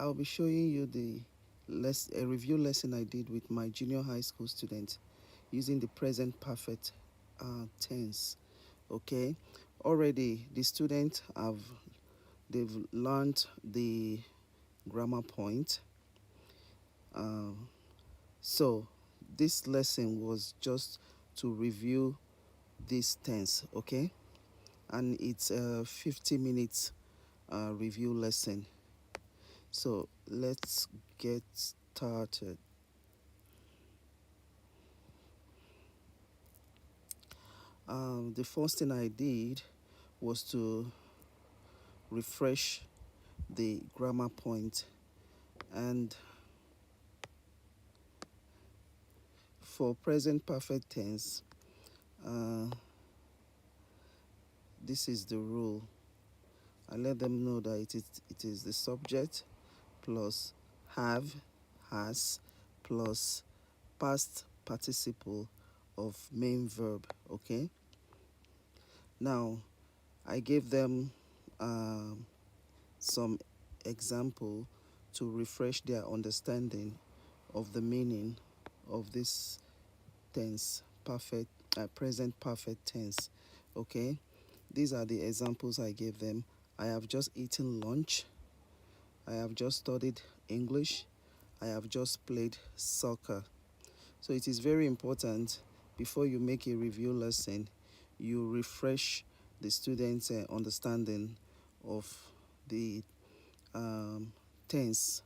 I'll be showing you a review lesson I did with my junior high school students using the present perfect tense. Okay, already the students they've learned the grammar point. So this lesson was just to review this tense. Okay, and it's a 50 minutes review lesson. So let's get started. The first thing I did was to refresh the grammar point, and for present perfect tense, uh, this is the rule. I let them know that it is the subject plus have, has, plus past participle of main verb. Okay, now I gave them some example to refresh their understanding of the meaning of this tense, present perfect tense. Okay, these are the examples I gave them. I have just eaten lunch. I have just studied English. I have just played soccer. So it is very important before you make a review lesson, you refresh the students' understanding of the um, tense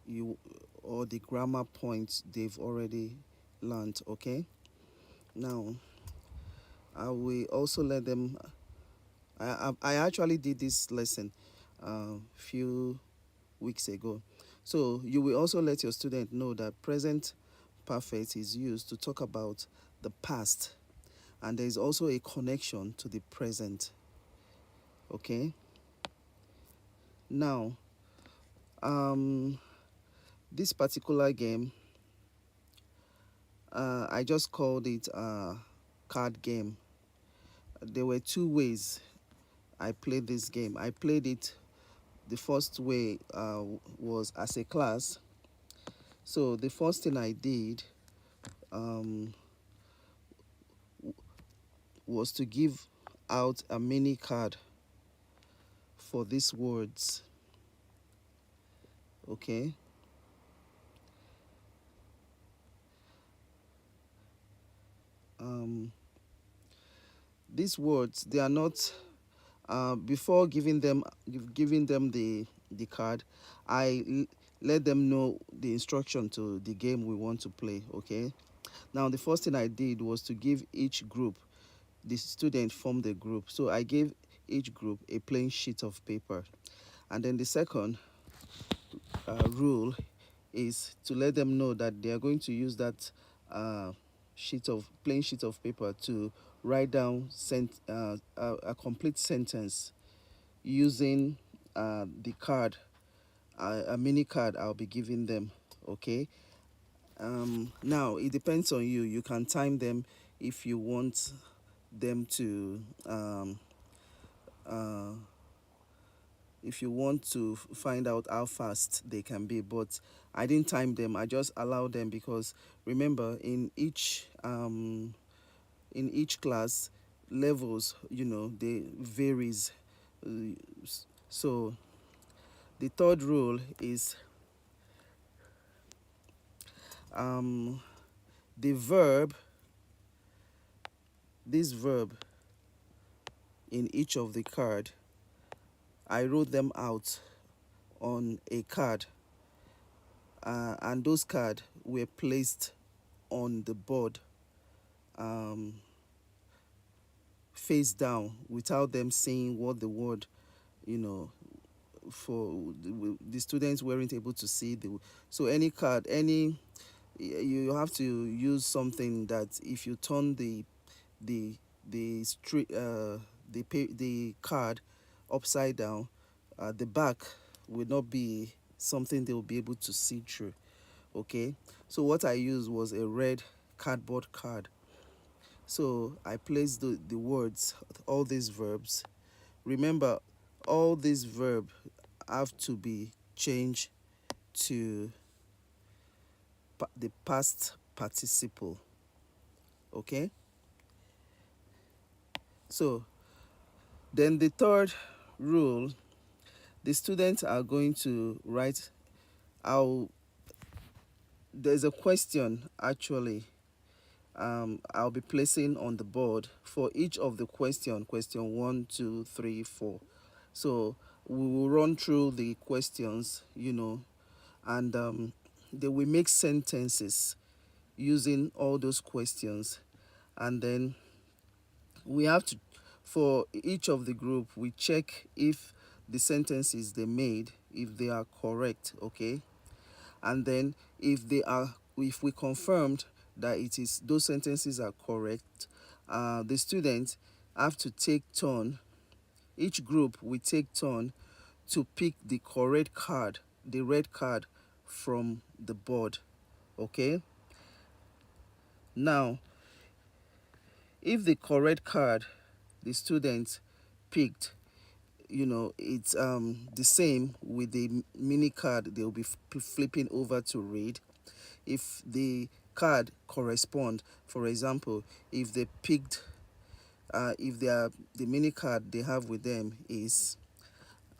you or the grammar points they've already learned. Okay, now I will also let them. I actually did this lesson few weeks ago. So you will also let your student know that present perfect is used to talk about the past, and there is also a connection to the present. Okay, now this particular game, I just called it card game. There were two ways I played this game. I played it, the first way was as a class. So the first thing I did um, was to give out a mini card for these words. Okay, um, these words, they are not before giving them the card. Let them know the instruction to the game we want to play. Okay, now the first thing I did was to give each group, the student formed a group, so I gave each group a plain sheet of paper. And then the second rule is to let them know that they are going to use that uh, plain sheet of paper to write down a complete sentence using the card, a mini card I'll be giving them. Okay, now it depends on you. You can time them if you want them to uh, if you want to find out how fast they can be, but I didn't time them. I just allowed them because remember, in each class, levels, they varies. Uh, so the third rule is um, the verb, this verb in each of the card, I wrote them out on a card, and those cards were placed on the board um, face down without them seeing what the word, you know, for the students weren't able to see so any card, you have to use something that if you turn the the card upside down, the back will not be something they will be able to see through. Okay, so what I used was a red cardboard card. So I placed the words, all these verbs. Remember, all these verbs have to be change to the past participle. Okay, so then the third rule, the students are going to write I'll there's a question actually I'll be placing on the board for each of the question 1, 2, 3, 4. So we will run through the questions, and they will make sentences using all those questions, and then we have to, for each of the group, we check if the sentences they made, if they are correct. Okay, and then if we confirmed that it is those sentences are correct, the students have to take turn. Each group will take turn to pick the correct card, the red card, from the board. Okay, now if the correct card the students picked, it's the same with the mini card they'll be flipping over to read. If the card correspond, for example, if they picked if they are the mini card they have with them is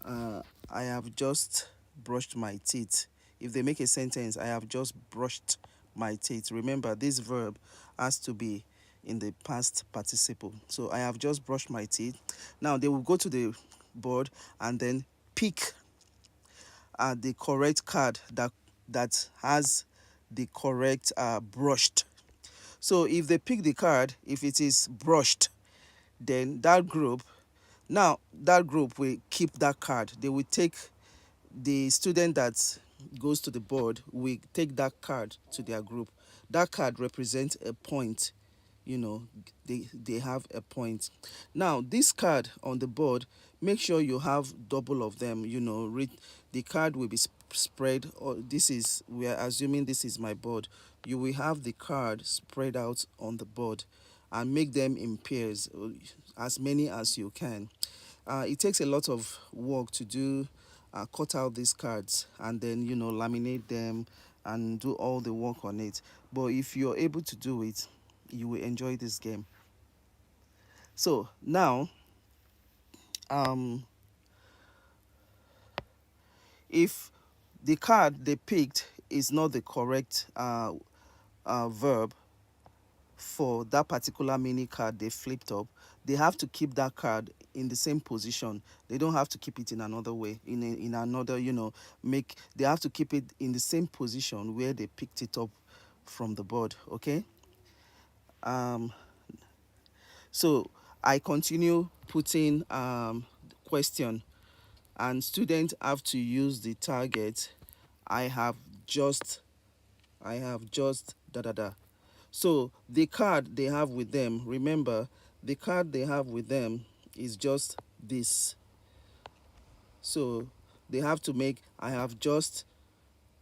I have just brushed my teeth. If they make a sentence, I have just brushed my teeth, remember this verb has to be in the past participle. So I have just brushed my teeth. Now they will go to the board and then pick the correct card that has the correct brushed. So if they pick the card, if it is brushed, then that group will keep that card. They will take the student that goes to the board will take that card to their group. That card represents a point. They have a point. Now this card on the board, make sure you have double of them. Read the card will be spread, or we are assuming this is my board. You will have the card spread out on the board and make them in pairs, as many as you can. It takes a lot of work to do, cut out these cards and then laminate them and do all the work on it. But if you're able to do it, you will enjoy this game. So now, if the card they picked is not the correct verb for that particular mini card they flipped up, they have to keep that card in the same position. They don't have to keep it in another way, in another, they have to keep it in the same position where they picked it up from the board. Okay, so I continue putting question, and students have to use the target I have just da da da. So the card they have with them, remember, the card they have with them is just this. So they have to make I have just,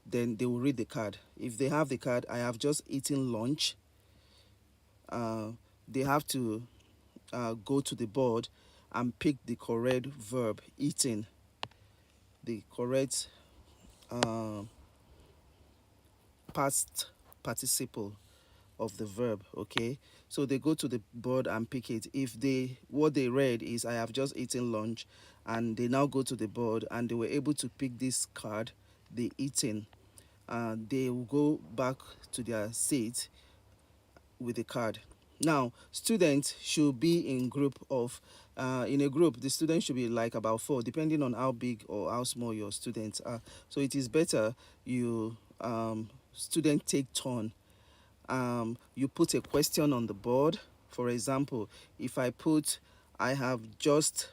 then they will read the card. If they have the card I have just eaten lunch, they have to go to the board and pick the correct verb, eating, the correct past participle of the verb. Okay, so they go to the board and pick it. If what they read is I have just eaten lunch, and they now go to the board and they were able to pick this card, the eating, they will go back to their seat with the card. Now students should be in a group. The students should be like about 4, depending on how big or how small your students are. So it is better you student take turn. You put a question on the board. For example, if I put I have just,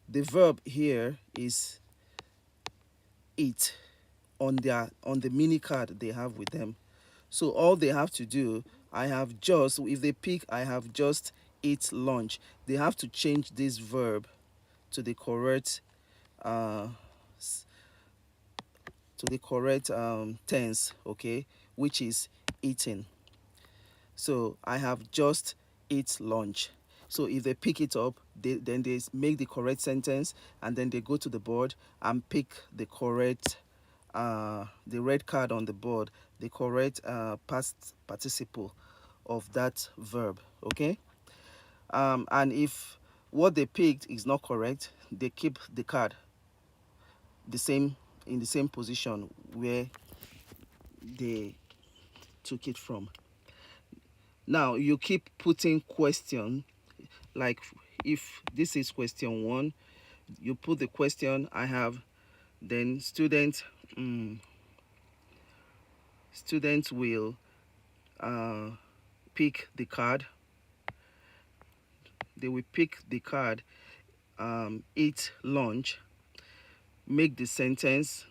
the verb here is eat on the mini card they have with them. So all they have to do, I have just, if they pick I have just eat lunch, they have to change this verb to the correct tense, okay, which is eating. So I have just eat lunch. So if they pick it up, then they make the correct sentence, and then they go to the board and pick the correct, the red card on the board, the correct past participle of that verb. Okay. And if what they picked is not correct, they keep the card the same, in the same position where they took it from. Now you keep putting question, like if this is question 1, you put the question I have, then students will pick the card. They will pick the card, eat lunch, make the sentence,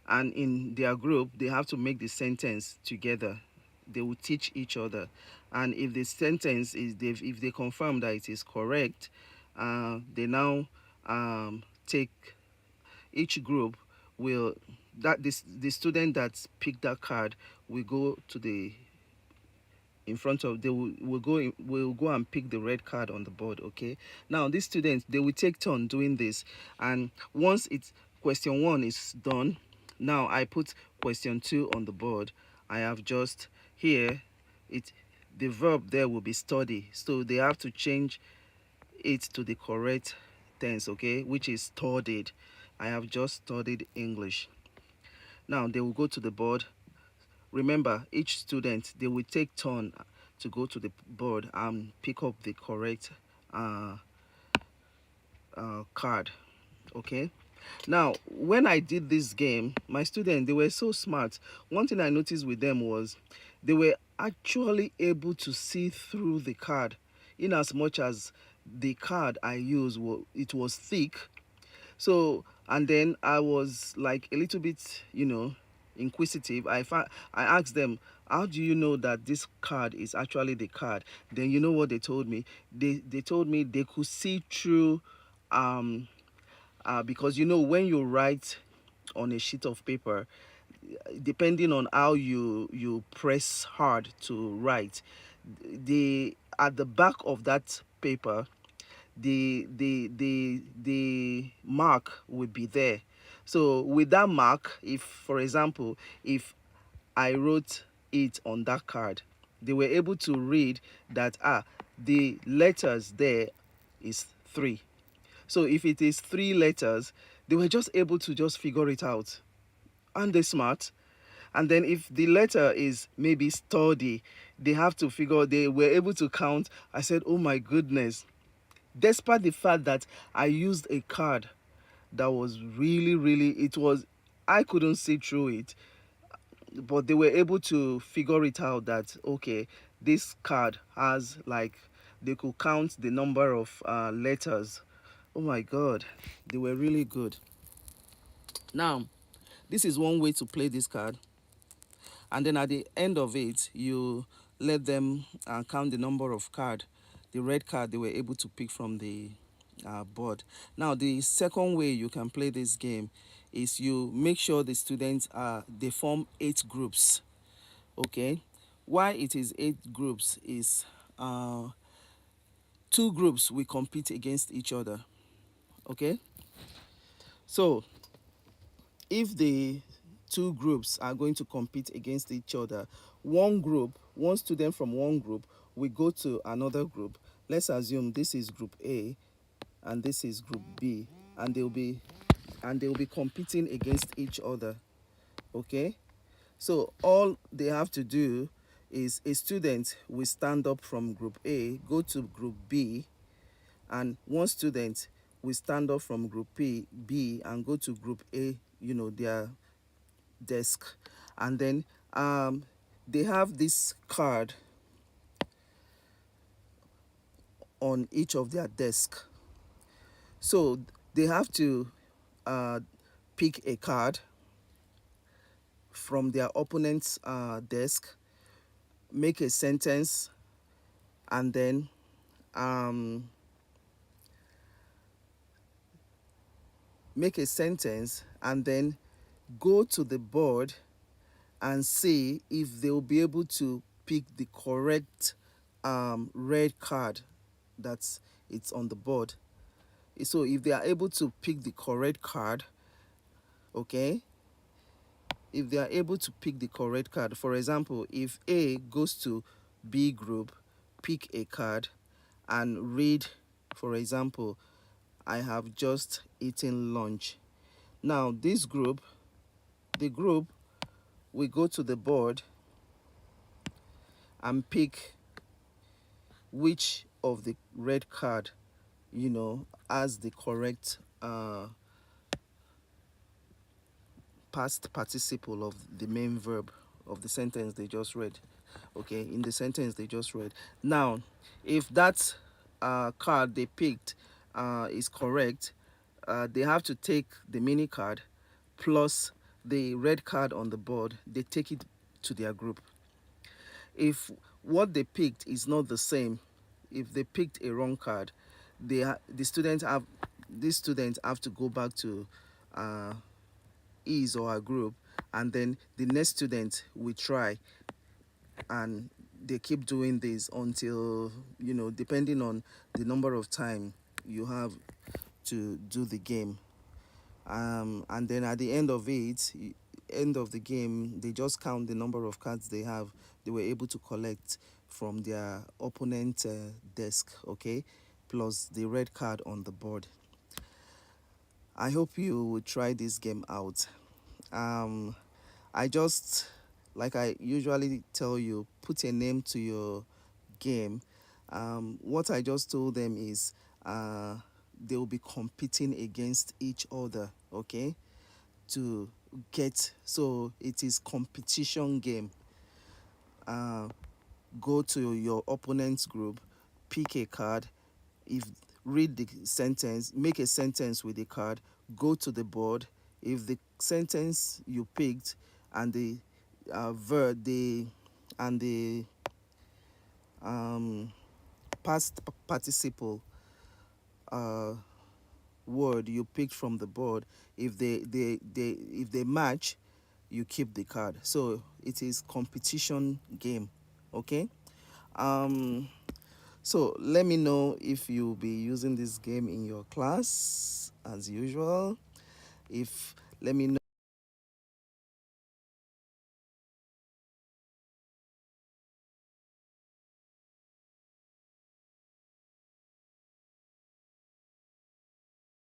and in their group they have to make the sentence together. They will teach each other, and if the sentence is, if they confirm that it is correct, they now take, each group will, that this the student that picked that card will go to the, in front of, they will go and pick the red card on the board. Okay, now these students, they will take turn doing this, and once it's question 1 is done, now I put question 2 on the board. I have just here, it, the verb there will be study, so they have to change it to the correct tense, okay, which is studied. I have just studied English. Now they will go to the board. Remember, each student, they will take turn to go to the board and pick up the correct card. Okay. Now, when I did this game, my students, they were so smart. One thing I noticed with them was they were actually able to see through the card, in as much as the card I used, it was thick. So, and then I was like a little bit, inquisitive. I asked them, how do you know that this card is actually the card? Then you know what they told me? They told me they could see through, because when you write on a sheet of paper, depending on how you press hard to write, the at the back of that paper, the mark would be there. So with that mark, if for example, if I wrote it on that card, they were able to read that the letters there is 3. So if it is 3 letters, they were just able to just figure it out. And they smart. And then if the letter is maybe study, they have to figure, they were able to count. I said, oh my goodness. Despite the fact that I used a card that was really, really, I couldn't see through it, but they were able to figure it out that, okay, this card has, like, they could count the number of letters. Oh my God, they were really good. Now, this is one way to play this card. And then at the end of it, you let them count the number of the red card they were able to pick from the board. Now, the second way you can play this game is you make sure the students, they form 8 groups. Okay, why it is 8 groups is 2 groups will compete against each other. Okay, so if the 2 groups are going to compete against each other, one student from one group will go to another group. Let's assume this is group A and this is group B, and they'll be competing against each other. Okay, so all they have to do is, a student will stand up from group A, go to group B, and one student will stand up from group B and go to group A, their desk. And then they have this card on each of their desk. So they have to pick a card from their opponent's desk, make a sentence, and then go to the board and see if they'll be able to pick the correct red card that it's on the board. So if they are able to pick the correct card, okay, if they are able to pick the correct card, for example, if A goes to B group, pick a card and read, for example, I have just eaten lunch. Now this group, the group will go to the board and pick which of the red card, has the correct past participle of the main verb of the sentence they just read. Okay, in the sentence they just read. Now, if that card they picked is correct, they have to take the mini card plus the red card on the board. They take it to their group. If what they picked is not the same, if they picked a wrong card, the students have these students have to go back to his or her group, and then the next student will try, and they keep doing this until, depending on the number of time you have to do the game. And then at the end of end of the game, they just count the number of cards they were able to collect from their opponent desk, okay, plus the red card on the board. I hope you will try this game out. I just, like I usually tell you, put a name to your game. What I just told them is they will be competing against each other, okay, to get, so it is competition game. Go to your opponent's group, pick a card, if read the sentence, make a sentence with the card, go to the board. If the sentence you picked and the verb the past participle word you picked from the board, if they match, you keep the card. So it is competition game, okay. So let me know if you'll be using this game in your class as usual. If Let me know